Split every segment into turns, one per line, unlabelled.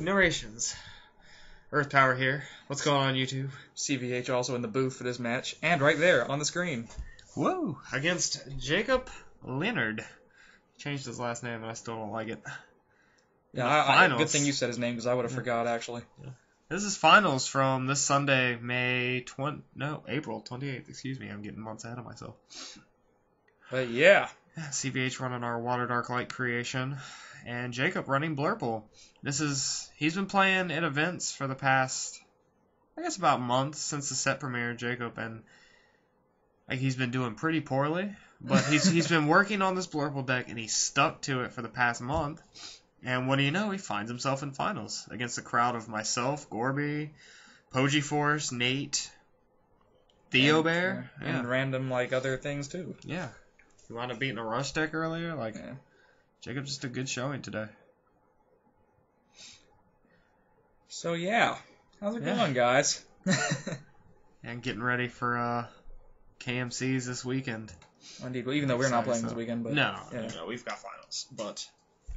narrations. Earth Power here. What's going on, YouTube?
CVH also in the booth for this match, and right there on the screen.
Whoa! Against Jacob Leonard. Changed his last name, and I still don't like it.
Yeah, good thing you said his name, because I would have forgot, actually.
Yeah. This is finals from this Sunday, April 28th. Excuse me, I'm getting months ahead of myself.
But yeah.
CVH running our Water Dark Light creation, and Jacob running Blurple. He's been playing in events for the past, I guess, about months since the set premiere, Jacob, and he's been doing pretty poorly, but he's been working on this Blurple deck, and he's stuck to it for the past month. And what do you know? He finds himself in finals against a crowd of myself, Gorby, Poji Force, Nate, Theo Bear,
and random other things too.
Yeah. You wound up beating a Rush deck earlier? Jacob just a good showing today.
So yeah, how's it going, guys?
And getting ready for KMCs this weekend.
Indeed, well, even though we're not playing this weekend, but
no, we've got finals, but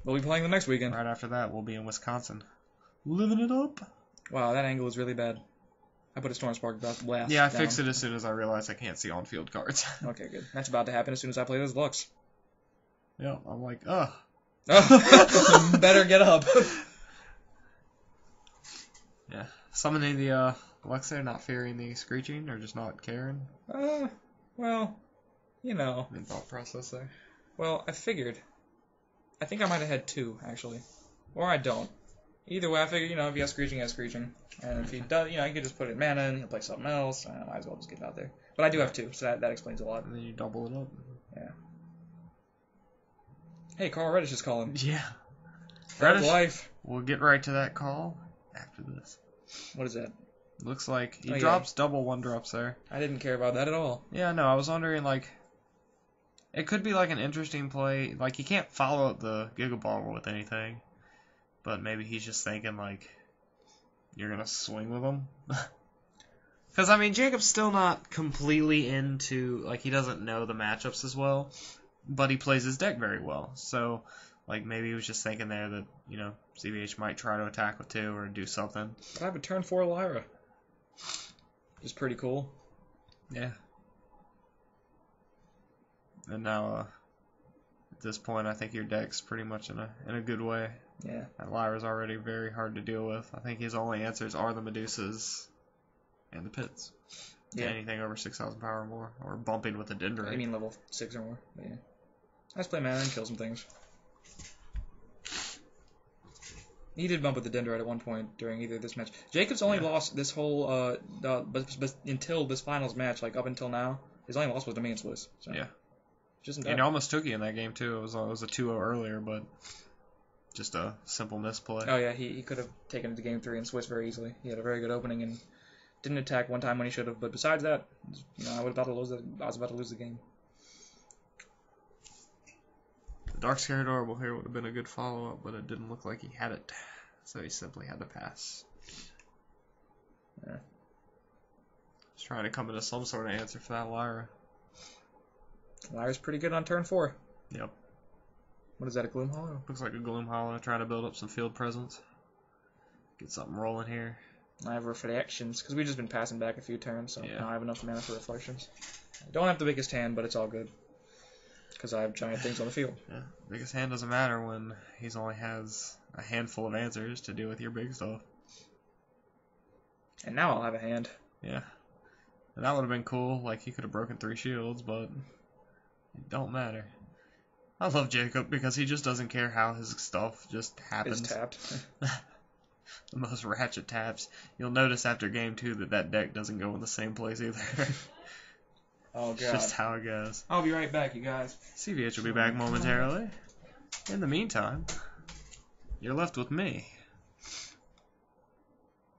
we'll be playing the next weekend.
Right after that, we'll be in Wisconsin, living it up.
Wow, that angle is really bad. I put a Storm Spark blast.
Yeah, I fixed it as soon as I realized I can't see on-field cards.
Okay, good. That's about to happen as soon as I play those Lux.
Yeah, I'm like, ugh.
Better get up.
Yeah, summoning the Lux there, not fearing the screeching, or just not caring?
Well,
Main thought process there.
Well, I figured. I think I might have had two, actually. Or I don't. Either way, I figured, if he has screeching, he has screeching. And if he does, he could just put it in mana and he'll play something else. I might as well just get it out there. But I do have two, so that explains a lot.
And then you double it up.
Yeah. Hey, Carl Reddish is calling.
Yeah.
Reddish life.
We'll get right to that call after this.
What is that?
Looks like he drops double 1-drops there.
I didn't care about that at all.
Yeah, no, I was wondering, it could be an interesting play. You can't follow up the Giga Ball with anything. But maybe he's just thinking, you're going to swing with him? Because, Jacob's still not completely into, he doesn't know the matchups as well. But he plays his deck very well. So, maybe he was just thinking there that, CVH might try to attack with 2 or do something.
But I have a turn 4 Lyra. Which is pretty cool.
Yeah. And now, at this point, I think your deck's pretty much in a good way.
Yeah.
That Lyra's already very hard to deal with. I think his only answers are the Medusas and the Pits. Yeah. Anything over 6,000 power or more, or bumping with a Dendrite.
I mean level 6 or more. But yeah. Let's play mana and kill some things. He did bump with the Dendrite at one point during either this match. Jacob's only lost this whole, but until this finals match, up until now, his only loss was to me and Swiss. So.
Yeah.
And
he almost took you in that game, too. It was a 2-0 earlier, but just a simple misplay.
Oh, yeah, he could have taken it to game 3 and Swiss very easily. He had a very good opening and didn't attack one time when he should have. But besides that, I was about to lose the game.
The Dark Scaradorable here would have been a good follow-up, but it didn't look like he had it. So he simply had to pass.
Yeah.
Just trying to come into some sort of answer for that Lyra.
Lyra's pretty good on turn 4.
Yep.
What is that, a Gloom Hollow?
Looks like a Gloom Hollow, trying to build up some field presence. Get something rolling here.
I have Reflections, because we've just been passing back a few turns, so now I have enough mana for Reflections. I don't have the biggest hand, but it's all good. Because I have giant things on the field.
Yeah, biggest hand doesn't matter when he only has a handful of answers to deal with your big stuff.
And now I'll have a hand.
Yeah. And that would have been cool. He could have broken 3 shields, but it don't matter. I love Jacob because he just doesn't care how his stuff just happens.
It's tapped.
The most ratchet taps. You'll notice after game 2 that deck doesn't go in the same place either.
Oh, God.
It's just how it goes.
I'll be right back, you guys.
CVH will be back momentarily. In the meantime, you're left with me.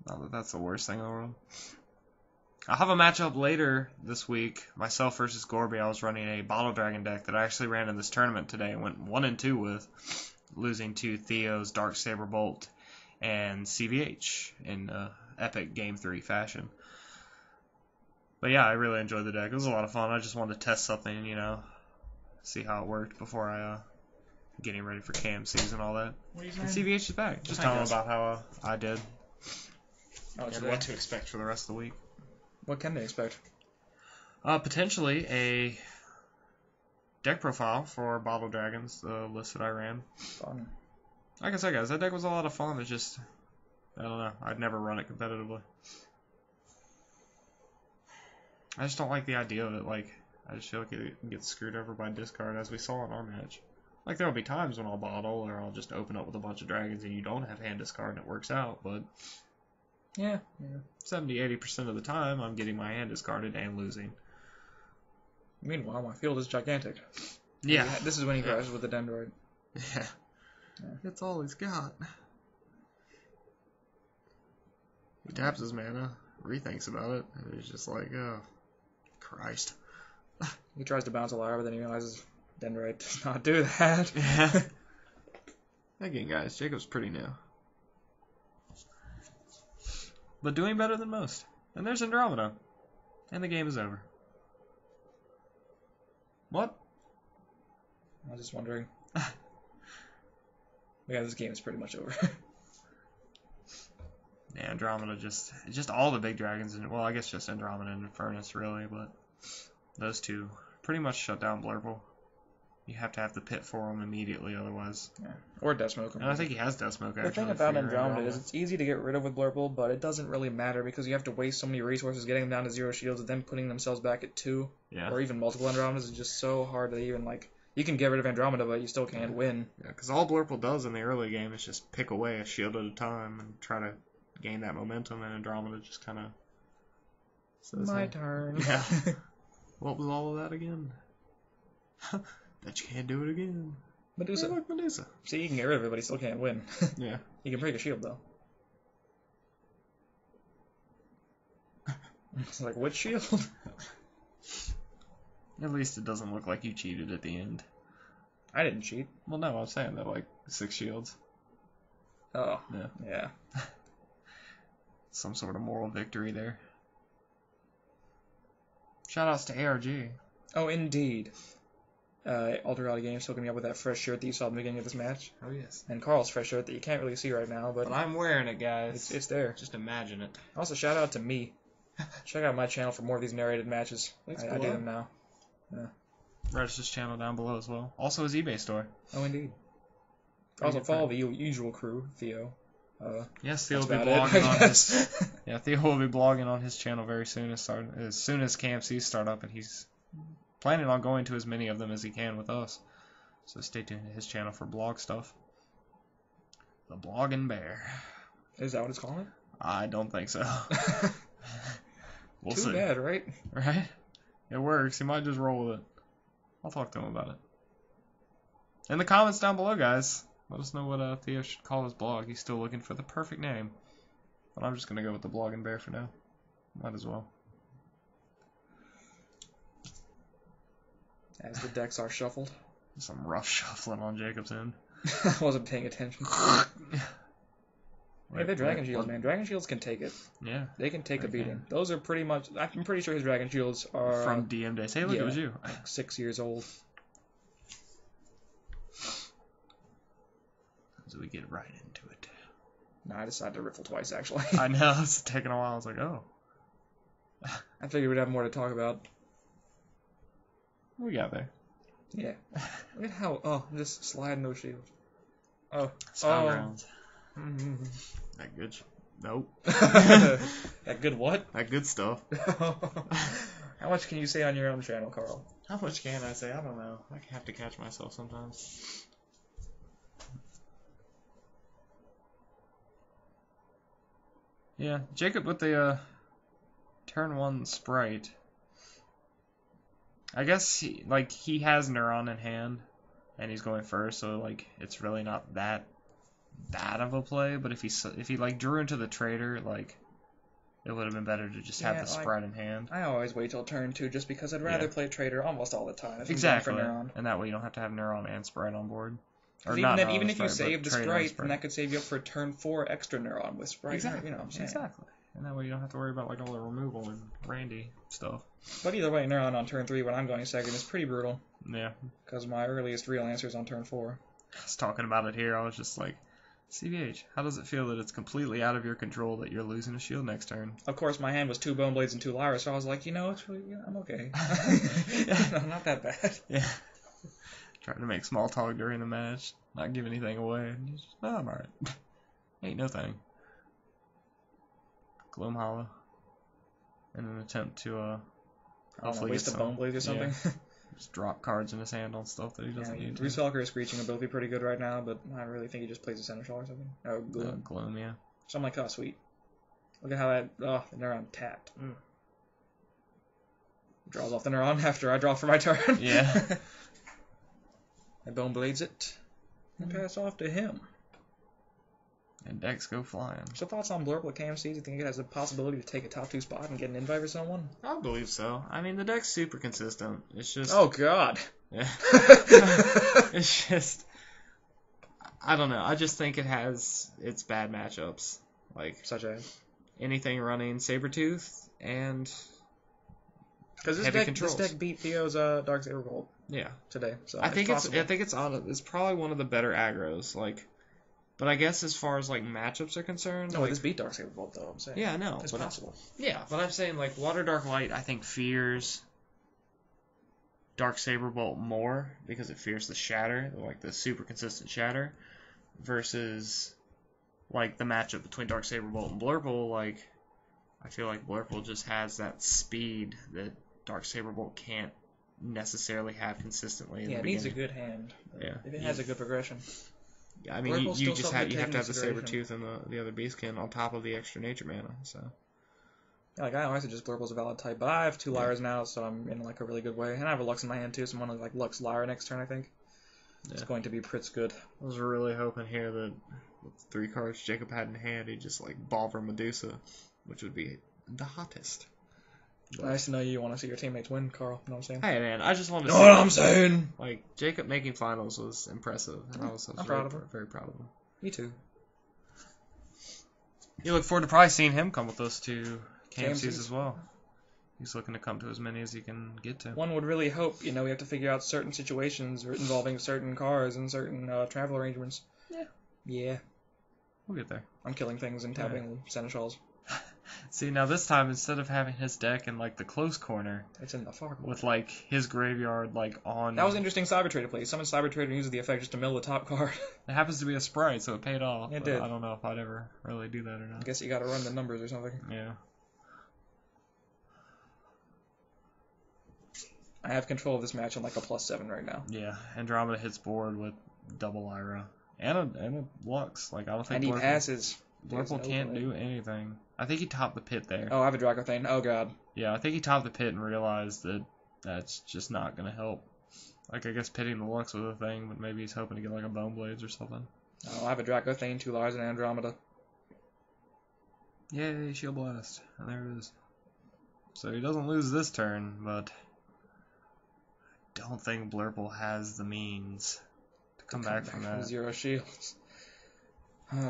Not that that's the worst thing in the world. I'll have a matchup later this week, myself versus Gorby. I was running a Bottle Dragon deck that I actually ran in this tournament today and went 1-2 with, losing to Theo's Darksaber Bolt and CVH in epic Game 3 fashion. But yeah, I really enjoyed the deck. It was a lot of fun. I just wanted to test something, see how it worked before I getting ready for KMCs and all that.
What are you
And
saying?
CVH is back. Just
I
telling them
guess.
about how I did
Oh,
and
today.
what to expect for the rest of the week.
What can they expect?
Potentially a deck profile for Bottle Dragons, the list that I ran.
Fun.
Like I said, guys, that deck was a lot of fun. It's just, I don't know. I'd never run it competitively. I just don't like the idea of it. Like, I just feel like it gets screwed over by discard, as we saw in our match. Like, there'll be times when I'll bottle, or I'll just open up with a bunch of dragons and you don't have hand discard and it works out, but
Yeah.
70-80% of the time, I'm getting my hand discarded and losing.
Meanwhile, my field is gigantic.
Yeah.
This is when he crashes with the Dendroid.
Yeah. That's all he's got. He taps his mana, rethinks about it, and he's just like, oh, Christ.
He tries to bounce a lyre, but then he realizes Dendroid does not do that.
Yeah. Again, guys, Jacob's pretty new. But doing better than most. And there's Andromeda. And the game is over. What?
I was just wondering. Yeah, this game is pretty much over.
Yeah, Andromeda just all the big dragons, and well, I guess just Andromeda and Infernus really, but those two pretty much shut down Blurple. You have to have the pit for him immediately, otherwise.
Yeah. Or Deathsmoke.
And I think he has Deathsmoke, actually.
The thing about Andromeda is it's easy to get rid of with Blurple, but it doesn't really matter because you have to waste so many resources getting them down to 0 shields and then putting themselves back at 2.
Yeah.
Or even multiple Andromedas is just so hard to even, like... You can get rid of Andromeda, but you still can't win.
Yeah, because all Blurple does in the early game is just pick away a shield at a time and try to gain that momentum, and Andromeda just kind of says,
My
hey.
turn.
Yeah. What was all of that again? Bet you can't do it again.
Medusa.
Hey, look, Medusa.
See, you can get rid of it, but he still can't win.
Yeah.
You can break a shield, though. It's like, which shield?
At least it doesn't look like you cheated at the end.
I didn't cheat.
Well, no, I'm saying that, like, 6 shields.
Oh.
Yeah.
Yeah.
Some sort of moral victory there. Shoutouts to ARG.
Oh, indeed. Alterati Games hooking me up with that fresh shirt that you saw at the beginning of this match.
Oh, yes.
And Carl's fresh shirt that you can't really see right now, but
I'm wearing it, guys.
it's there.
Just imagine it.
Also, shout out to me. Check out my channel for more of these narrated matches. I do them now.
Register's channel down below as well. Also his eBay store.
Oh, indeed. Also, follow the usual crew, Theo.
Yes, Theo will
That's
be
about it,
blogging
I
on
guess.
his. Yeah, Theo will be blogging on his channel very soon as soon as KMCs start up, and he's planning on going to as many of them as he can with us. So stay tuned to his channel for blog stuff. The Blogging Bear.
Is that what it's called?
I don't think so. We'll
Too
see.
bad, right?
Right? It works. He might just roll with it. I'll talk to him about it. In the comments down below, guys, let us know what Theo should call his blog. He's still looking for the perfect name. But I'm just going to go with the Blogging Bear for now. Might as well.
As the decks are shuffled.
Some rough shuffling on Jacob's end.
I wasn't paying attention. Hey, they're Dragon Shields, man. Dragon Shields can take it.
Yeah.
They can take
They
a beating.
can.
Those are pretty much... I'm pretty sure his Dragon Shields are...
From DM days. Hey, look,
yeah.
it was you.
6 years old.
So we get right into it.
No, I decided to riffle twice, actually.
I know, it's taking a while. I was like, oh.
I figured we'd have more to talk about.
We got there.
Yeah. Look at how... Oh, I'm just sliding those shields. Oh.
Sound
Oh.
rounds. That good. Nope.
That good what?
That good stuff.
How much can you say on your own channel, Carl?
How much can I say? I don't know. I have to catch myself sometimes. Yeah, Jacob with the turn 1 sprite. I guess he has Neuron in hand, and he's going first, so like it's really not that bad of a play. But if he like drew into the trader, like it would have been better to just have the sprite in hand.
I always wait till turn 2 just because I'd rather play trader almost all the time. If
Exactly,
I'm going for Neuron.
and that way you don't have to have Neuron and sprite on board. Or
Even,
not
then,
Neuron
even
and
if you
sprite,
save
but
the
trader and
sprite, then that could save you up for turn 4 extra Neuron with sprite.
Exactly.
You know what I'm saying?
Exactly. And that way you don't have to worry about like all the removal and Randy stuff.
But either way, Neuron on turn 3 when I'm going second is pretty brutal.
Yeah.
Because my earliest real answer is on turn 4.
I was talking about it here. I was just like, CVH, how does it feel that it's completely out of your control that you're losing a shield next turn?
Of course, my hand was 2 Bone Blades and 2 Lyras, so I was like, it's really, I'm okay. Not that bad.
Yeah. Trying to make small talk during the match, not give anything away. And just, I'm alright. Ain't no thing. Gloom Hollow. In an attempt to, hopefully
waste a Bone Blade or something.
Yeah, just drop cards in his hand on stuff that he doesn't need to.
Roost Screeching ability be pretty good right now, but I really think he just plays a Seneschal or something. Oh, Gloom.
Gloom, yeah.
So I'm like, oh, sweet. Look at how that, the Neuron tapped. Draws off the Neuron after I draw for my turn.
Yeah.
I Bone Blades it. And pass off to him.
And decks go flying.
So thoughts on Blurple at KMC? Do you think it has the possibility to take a top 2 spot and get an invite for someone?
I believe so. I mean, the deck's super consistent. It's just...
Oh, God.
Yeah. It's just... I don't know. I just think it has its bad matchups. Like,
such as?
Anything running Sabretooth and...
Because this deck beat Theo's Dark Saber Bolt.
Yeah.
Today. So
I think it's probably one of the better aggros. Like... But I guess as far as, like, matchups are concerned...
No,
like,
this beat Dark Saber Bolt, though, I'm saying.
Yeah, I know.
It's possible.
Yeah, but I'm saying, like, Water Dark Light, I think, fears Dark Saber Bolt more, because it fears the Shatter, like, the super consistent Shatter, versus, like, the matchup between Dark Saber Bolt and Blurple. Like, I feel like Blurple just has that speed that Dark Saber Bolt can't necessarily have consistently in the beginning.
It needs a good hand.
Yeah.
If it has a good progression.
Yeah, I mean, you have to have the Sabretooth and the other Beastkin on top of the extra nature mana, so...
Yeah, like, I honestly just Blurple's a valid type, but I have 2 Lyras now, so I'm in, like, a really good way. And I have a Lux in my hand, too, so I'm going to, like, Lux Lyra next turn, I think. Yeah. It's going to be pretty good.
I was really hoping here that with the 3 cards Jacob had in hand, he'd just, like, Balver Medusa, which would be the hottest.
But nice to know you want to see your teammates win, Carl. You know what I'm saying?
Hey, man, I just wanted to
see... Know what I'm saying?
Like, Jacob making finals was impressive, and I was
proud of him.
Very proud of him.
Me too.
You look forward to probably seeing him come with us to KMCs as well. He's looking to come to as many as he can get to.
One would really hope, we have to figure out certain situations involving certain cars and certain travel arrangements.
Yeah.
Yeah.
We'll get there.
I'm killing things and tapping Seneschals.
See, now this time, instead of having his deck in, like, the close corner...
It's in the far corner.
With, like, his graveyard, like, on...
That was interesting Cyber Trader play. Summon Cyber Trader and uses the effect just to mill the top card.
It happens to be a sprite, so it paid off.
It did.
I don't know if I'd ever really do that or not.
I guess you gotta run the numbers or something.
Yeah.
I have control of this match on, like, a +7 right now.
Yeah, Andromeda hits board with double Lyra. And a Lux. Like, I don't think...
And he passes.
Blurple can't do anything. I think he topped the pit there.
Oh, I have a Dracothane. Oh, God.
Yeah, I think he topped the pit and realized that that's just not going to help. Like, I guess pitting the Lux with a thing, but maybe he's hoping to get, like, a Bone Blades or something.
Oh, I have a Dracothane, 2 Lyras, and Andromeda.
Yay, Shield Blast. And there it is. So he doesn't lose this turn, but I don't think Blurple has the means to come back from that.
0 shields.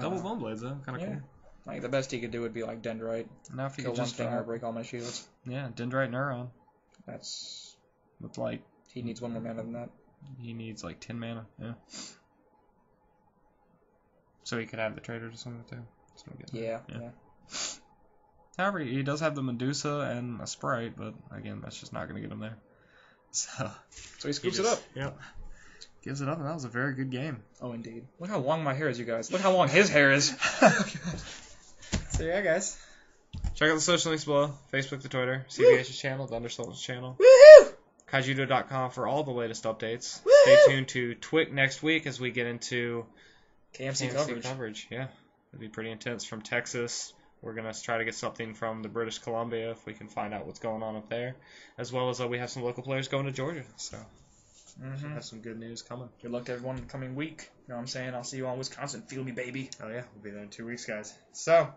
Double Bone Blades, though. Kind of cool.
Like, the best he could do would be, like, Dendrite.
Now if he
kill
could
one
just
thing or break all my shields.
Yeah, Dendrite Neuron.
That's...
With, like...
He needs 1 more mana than that.
He needs, like, 10 mana, yeah. So he could have the Traders or something, too. That's no good.
Yeah.
However, he does have the Medusa and a Sprite, but, again, that's just not going to get him there. So
he scoops it up.
Yep. Gives it up, and that was a very good game.
Oh, indeed. Look how long my hair is, you guys. Look how long his hair is.
So, yeah, guys. Check out the social links below. Facebook to Twitter. CVH's channel, the Undersultan's channel.
Woohoo!
Kaijudo.com for all the latest updates.
Woo-hoo!
Stay tuned to Twick next week as we get into
KMC
coverage. Yeah, it'll be pretty intense from Texas. We're going to try to get something from the British Columbia if we can find out what's going on up there. As well as we have some local players going to Georgia. So, should have some good news coming.
Good luck to everyone coming week. You know what I'm saying? I'll see you on Wisconsin. Feel me, baby.
Oh, yeah. We'll be there in 2 weeks, guys. So,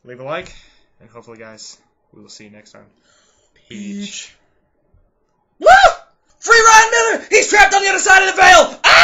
leave a like. And hopefully, guys, we will see you next time. Peach.
Woo! Free Ryan Miller! He's trapped on the other side of the veil! Ah!